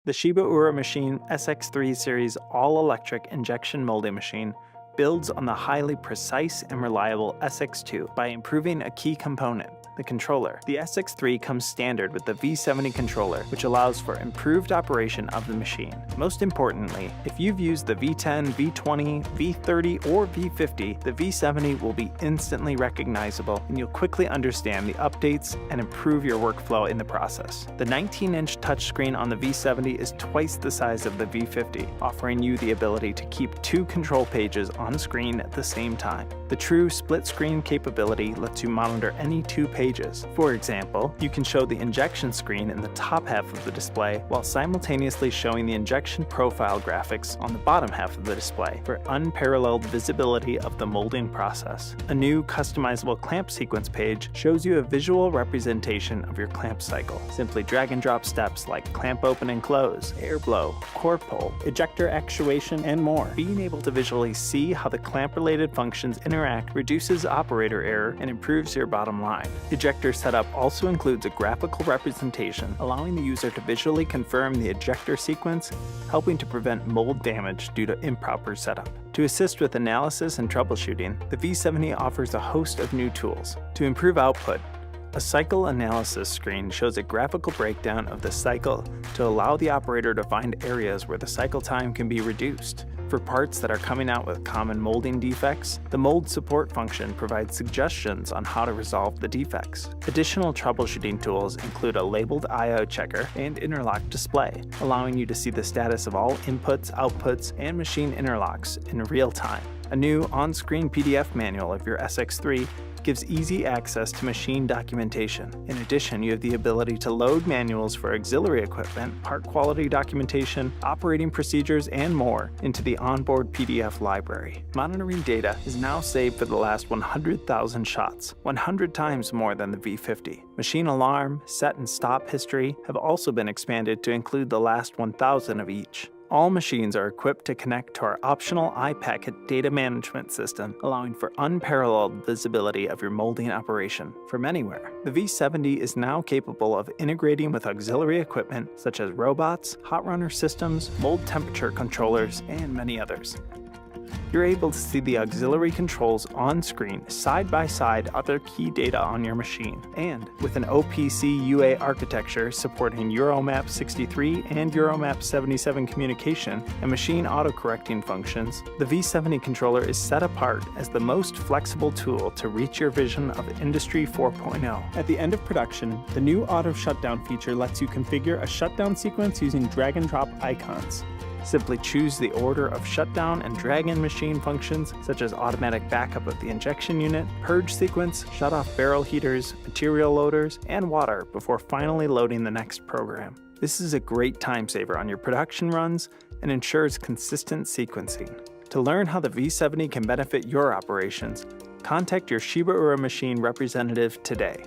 The Shiba Ura Machine SX3 Series all-electric injection molding machine builds on the highly precise and reliable SX2 by improving a key component, the controller. The SX3 comes standard with the V70 Controller, which allows for improved operation of the machine. Most importantly, if you've used the V10, V20, V30, or V50, the V70 will be instantly recognizable and you'll quickly understand the updates and improve your workflow in the process. The 19-inch touchscreen on the V70 is twice the size of the V50, offering you the ability to keep two control pages on screen at the same time. The true split screen capability lets you monitor any two pages. For example, you can show the injection screen in the top half of the display while simultaneously showing the injection profile graphics on the bottom half of the display for unparalleled visibility of the molding process. A new customizable clamp sequence page shows you a visual representation of your clamp cycle. Simply drag and drop steps like clamp open and close, air blow, core pull, ejector actuation, and more. Being able to visually see how the clamp-related functions interact reduces operator error and improves your bottom line. Ejector setup also includes a graphical representation, allowing the user to visually confirm the ejector sequence, helping to prevent mold damage due to improper setup. To assist with analysis and troubleshooting, the V70 offers a host of new tools. To improve output, a cycle analysis screen shows a graphical breakdown of the cycle to allow the operator to find areas where the cycle time can be reduced. For parts that are coming out with common molding defects, the mold support function provides suggestions on how to resolve the defects. Additional troubleshooting tools include a labeled I/O checker and interlock display, allowing you to see the status of all inputs, outputs, and machine interlocks in real time. A new on-screen PDF manual of your SX3 gives easy access to machine documentation. In addition, you have the ability to load manuals for auxiliary equipment, part quality documentation, operating procedures, and more into the onboard PDF library. Monitoring data is now saved for the last 100,000 shots, 100 times more than the V50. Machine alarm, set and stop history have also been expanded to include the last 1,000 of each. All machines are equipped to connect to our optional iPacket data management system, allowing for unparalleled visibility of your molding operation from anywhere. The V70 is now capable of integrating with auxiliary equipment such as robots, hot runner systems, mold temperature controllers, and many others. You're able to see the auxiliary controls on screen side by side other key data on your machine. And with an OPC UA architecture supporting Euromap 63 and Euromap 77 communication and machine autocorrecting functions, the V70 controller is set apart as the most flexible tool to reach your vision of Industry 4.0. At the end of production, the new auto shutdown feature lets you configure a shutdown sequence using drag and drop icons. Simply choose the order of shutdown and drag-in machine functions such as automatic backup of the injection unit, purge sequence, shut off barrel heaters, material loaders, and water before finally loading the next program. This is a great time saver on your production runs and ensures consistent sequencing. To learn how the V70 can benefit your operations, contact your Shiba Ura machine representative today.